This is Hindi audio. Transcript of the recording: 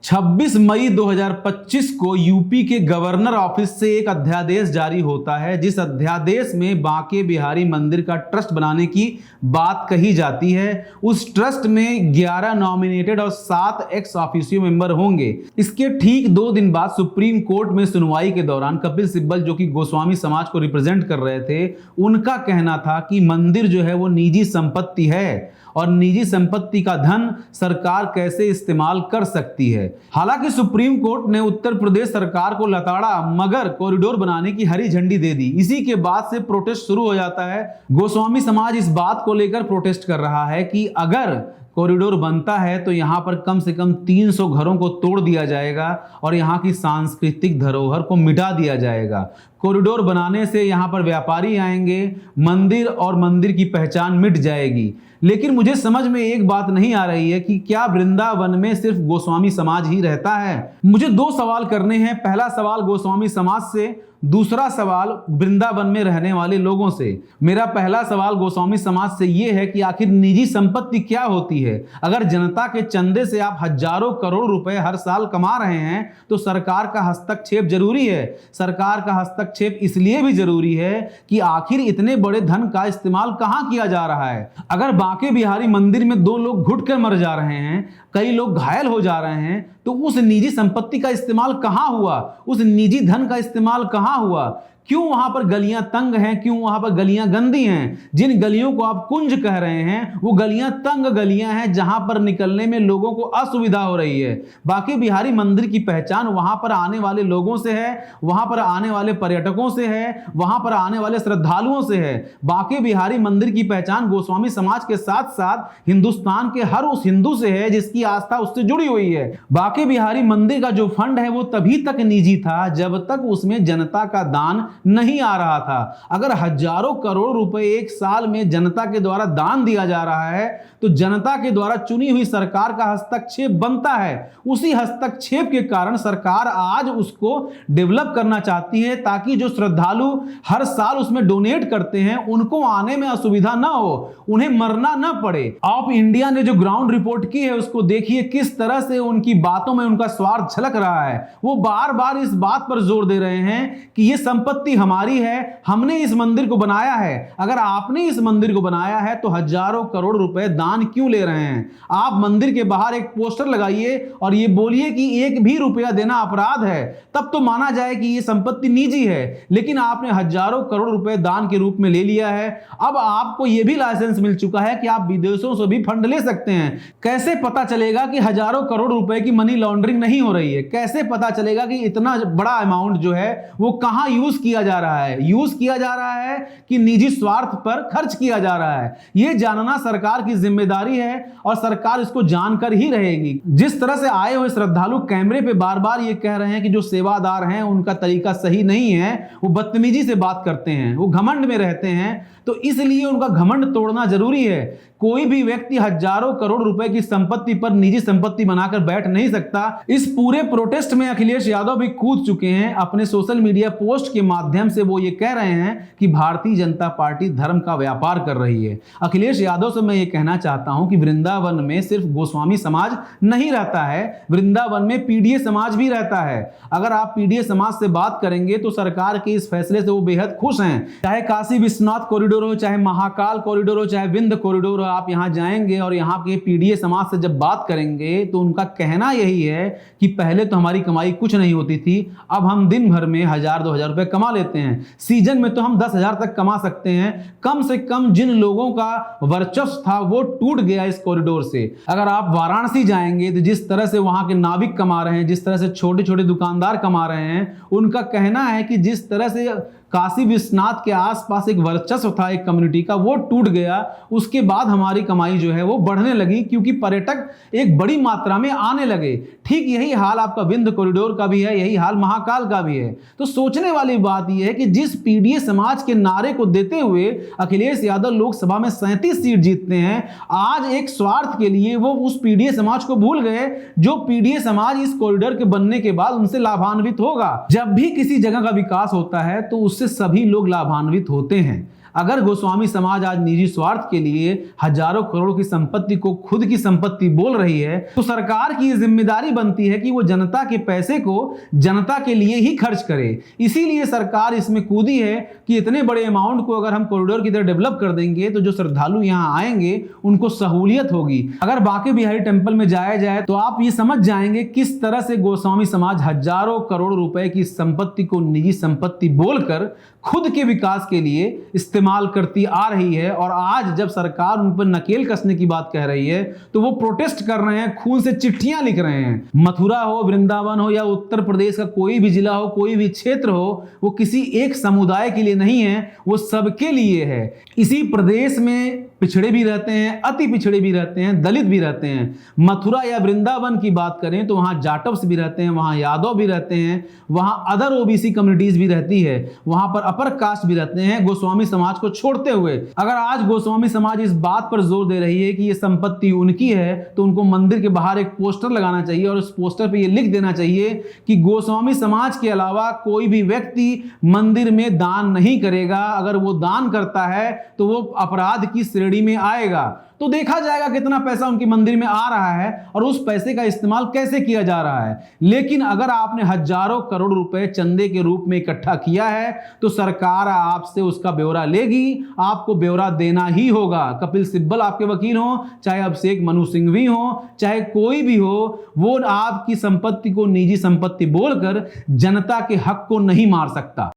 26 मई 2025 को यूपी के गवर्नर ऑफिस से एक अध्यादेश जारी होता है, जिस अध्यादेश में बांके बिहारी मंदिर का ट्रस्ट बनाने की बात कही जाती है। उस ट्रस्ट में 11 नॉमिनेटेड और 7 एक्स ऑफिशियो मेंबर होंगे। इसके ठीक 2 दिन बाद सुप्रीम कोर्ट में सुनवाई के दौरान कपिल सिब्बल, जो कि गोस्वामी समाज को रिप्रेजेंट कर रहे थे, उनका कहना था कि मंदिर जो है वो निजी संपत्ति है और निजी संपत्ति का धन सरकार कैसे इस्तेमाल कर सकती है। हालांकि सुप्रीम कोर्ट ने उत्तर प्रदेश सरकार को लताड़ा मगर कॉरिडोर बनाने की हरी झंडी दे दी। इसी के बाद से प्रोटेस्ट शुरू हो जाता है। गोस्वामी समाज इस बात को लेकर प्रोटेस्ट कर रहा है कि अगर कॉरिडोर बनता है तो यहाँ पर कम से कम 300 घरों को तोड़ दिया जाएगा और यहाँ की सांस्कृतिक धरोहर को मिटा दिया जाएगा। कॉरिडोर बनाने से यहाँ पर व्यापारी आएंगे, मंदिर और मंदिर की पहचान मिट जाएगी। लेकिन मुझे समझ में एक बात नहीं आ रही है कि क्या वृंदावन में सिर्फ गोस्वामी समाज ही रहता है। मुझे 2 सवाल करने हैं। पहला सवाल गोस्वामी समाज से, दूसरा सवाल वृंदावन में रहने वाले लोगों से। मेरा पहला सवाल गोस्वामी समाज से यह है कि आखिर निजी संपत्ति क्या होती है। अगर जनता के चंदे से आप हजारों करोड़ रुपए हर साल कमा रहे हैं तो सरकार का हस्तक्षेप जरूरी है। सरकार का हस्तक्षेप इसलिए भी जरूरी है कि आखिर इतने बड़े धन का इस्तेमाल कहां किया जा रहा है। अगर बांके बिहारी मंदिर में 2 लोग घुट कर मर जा रहे हैं, कई लोग घायल हो जा रहे हैं, तो उस निजी संपत्ति का इस्तेमाल कहां हुआ, उस निजी धन का इस्तेमाल कहां हुआ। क्यों वहां पर गलियां तंग हैं, क्यों वहां पर गलियां गंदी हैं। जिन गलियों को आप कुंज कह रहे हैं वो गलियां तंग गलियां हैं, जहां पर निकलने में लोगों को असुविधा हो रही है। बांके बिहारी मंदिर की पहचान वहां पर आने वाले लोगों से है, वहां पर आने वाले पर्यटकों से है, वहां पर आने वाले श्रद्धालुओं से है। बांके बिहारी मंदिर की पहचान गोस्वामी समाज के साथ साथ हिंदुस्तान के हर उस हिंदू से है जिसकी आस्था उससे जुड़ी हुई है। बांके बिहारी मंदिर का जो फंड है वो तभी तक निजी था जब तक उसमें जनता का दान नहीं आ रहा था। अगर हजारों करोड़ रुपए एक साल में जनता के द्वारा दान दिया जा रहा है तो जनता के द्वारा चुनी हुई सरकार का हस्तक्षेप बनता है। उसी हस्तक्षेप के कारण सरकार आज उसको डेवलप करना चाहती है ताकि जो श्रद्धालु हर साल उसमें डोनेट करते हैं उनको आने में असुविधा ना हो, उन्हें मरना ना पड़े। आप इंडिया ने जो ग्राउंड रिपोर्ट की है उसको देखिए, किस तरह से उनकी बातों में उनका स्वार्थ झलक रहा है। वो बार बार इस बात पर जोर दे रहे हैं कि ये संपत्ति हमारी है, हमने इस मंदिर को बनाया है। अगर आपने इस मंदिर को बनाया है तो हजारों करोड़ रुपए दान क्यों ले रहे हैं। आप मंदिर के बाहर एक पोस्टर लगाइए और ये बोलिए कि 1 भी रुपया देना अपराध है, तब तो माना जाए कि ये संपत्ति निजी है। लेकिन आपने हजारों करोड़ रुपए दान के रूप में ले लिया है। अब आपको यह भी लाइसेंस मिल चुका है कि आप विदेशों से भी फंड ले सकते हैं। कैसे पता चलेगा कि हजारों करोड़ रुपए की मनी लॉन्ड्रिंग नहीं हो रही है। कैसे पता चलेगा कि इतना बड़ा अमाउंट जो है वो कहां यूज किया जा रहा है। यूज किया जा रहा है कि निजी स्वार्थ पर खर्च किया जा रहा है। यह जानना सरकार की जिम्मेदारी है और सरकार इसको जानकर ही रहेगी। जिस तरह से आए हुए श्रद्धालु कैमरे पे बार बार ये कह रहे हैं कि जो सेवादार हैं उनका तरीका सही नहीं है, वो बदतमीजी से बात करते हैं, वो घमंड में रहते हैं, तो इसलिए उनका घमंड तोड़ना जरूरी है। कोई भी व्यक्ति हजारों करोड़ रुपए की संपत्ति पर निजी संपत्ति बनाकर बैठ नहीं सकता। इस पूरे प्रोटेस्ट में अखिलेश यादव भी कूद चुके हैं। अपने सोशल मीडिया पोस्ट के माध्यम से वो ये कह रहे हैं कि भारतीय जनता पार्टी धर्म का व्यापार कर रही है। अखिलेश यादव से मैं ये कहना चाहता हूं कि वृंदावन में सिर्फ गोस्वामी समाज नहीं रहता है, वृंदावन में पीडीए समाज भी रहता है। अगर आप पीडीए समाज से बात करेंगे तो सरकार के इस फैसले से वो बेहद खुश हैं। चाहे काशी विश्वनाथ कॉरिडोर हो, चाहे महाकाल कॉरिडोर हो, चाहे विंध्य कॉरिडोर हो, आप यहां जाएंगे और यहां के पीडीए समाज से जब बात करेंगे तो उनका कहना यही है कि पहले तो हमारी कमाई कुछ नहीं होती थी, अब हम दिन भर में 1000-2000 रुपए कमा लेते हैं। सीजन में तो हम 10,000 तक कमा सकते हैं। कम से कम जिन लोगों का वर्चस्व था वो टूट गया इस कॉरिडोर से। अगर आप वाराणसी जाएंगे तो जिस तरह से वहां के नाविक कमा रहे हैं, जिस तरह से छोटे छोटे दुकानदार कमा रहे हैं, उनका कहना है कि जिस तरह से काशी विश्वनाथ के आसपास एक वर्चस्व था एक कम्युनिटी का, वो टूट गया। उसके बाद हमारी कमाई जो है वो बढ़ने लगी क्योंकि पर्यटक एक बड़ी मात्रा में आने लगे। ठीक यही हाल आपका विंध्य कॉरिडोर का भी है, यही हाल महाकाल का भी है। तो सोचने वाली बात यह है कि जिस पीडीए समाज के नारे को देते हुए अखिलेश यादव लोकसभा में 37 सीट जीतते हैं, आज एक स्वार्थ के लिए वो उस पीडीए समाज को भूल गए जो पीडीए समाज इस कॉरिडोर के बनने के बाद उनसे लाभान्वित होगा। जब भी किसी जगह का विकास होता है तो उससे सभी लोग लाभान्वित होते हैं। अगर गोस्वामी समाज आज निजी स्वार्थ के लिए हजारों करोड़ की संपत्ति को खुद की संपत्ति बोल रही है, तो सरकार की जिम्मेदारी बनती है कि वो जनता के पैसे को जनता के लिए ही खर्च करे। इसीलिए सरकार इसमें कूदी है कि इतने बड़े अमाउंट को अगर हम कॉरिडोर की तरह डेवलप कर देंगे तो जो श्रद्धालु यहां आएंगे उनको सहूलियत होगी। अगर बांके बिहारी टेम्पल में जाया जाए तो आप ये समझ जाएंगे किस तरह से गोस्वामी समाज हजारों करोड़ रुपए की संपत्ति को निजी संपत्ति बोलकर खुद के विकास के लिए इस्तेमाल करती आ रही है। और आज जब सरकार उन पर नकेल कसने की बात कह रही है तो वो प्रोटेस्ट कर रहे हैं, खून से चिट्ठियां लिख रहे हैं। मथुरा हो, वृंदावन हो या उत्तर प्रदेश का कोई भी जिला हो, कोई भी क्षेत्र हो, वो किसी एक समुदाय के लिए नहीं है, वो सबके लिए है। इसी प्रदेश में पिछड़े भी रहते हैं, अति पिछड़े भी रहते हैं, दलित भी रहते हैं। मथुरा या वृंदावन की बात करें तो वहां जाटव्स भी रहते हैं, वहां यादव भी रहते हैं, वहां अदर ओबीसी कम्युनिटीज भी रहती है, वहां पर अपर कास्ट भी रहते हैं, गोस्वामी समाज को छोड़ते हुए। अगर आज गोस्वामी समाज इस बात पर जोर दे रही है कि ये संपत्ति उनकी है तो उनको मंदिर के बाहर एक पोस्टर लगाना चाहिए और उस पोस्टर पर यह लिख देना चाहिए कि गोस्वामी समाज के अलावा कोई भी व्यक्ति मंदिर में दान नहीं करेगा। अगर वो दान करता है तो वो अपराध की श्रेणी में आएगा। तो देखा जाएगा कितना पैसा उनके मंदिर में आ रहा है और उस पैसे का इस्तेमाल कैसे किया जा रहा है। लेकिन अगर आपने हजारों करोड़ रुपए चंदे के रूप में इकट्ठा किया है तो सरकार आपसे उसका ब्यौरा लेगी, आपको ब्यौरा देना ही होगा। कपिल सिब्बल आपके वकील हो, चाहे अभिषेक मनु सिंघवी हो, चाहे कोई भी हो, वो आपकी संपत्ति को निजी संपत्ति बोलकर जनता के हक को नहीं मार सकता।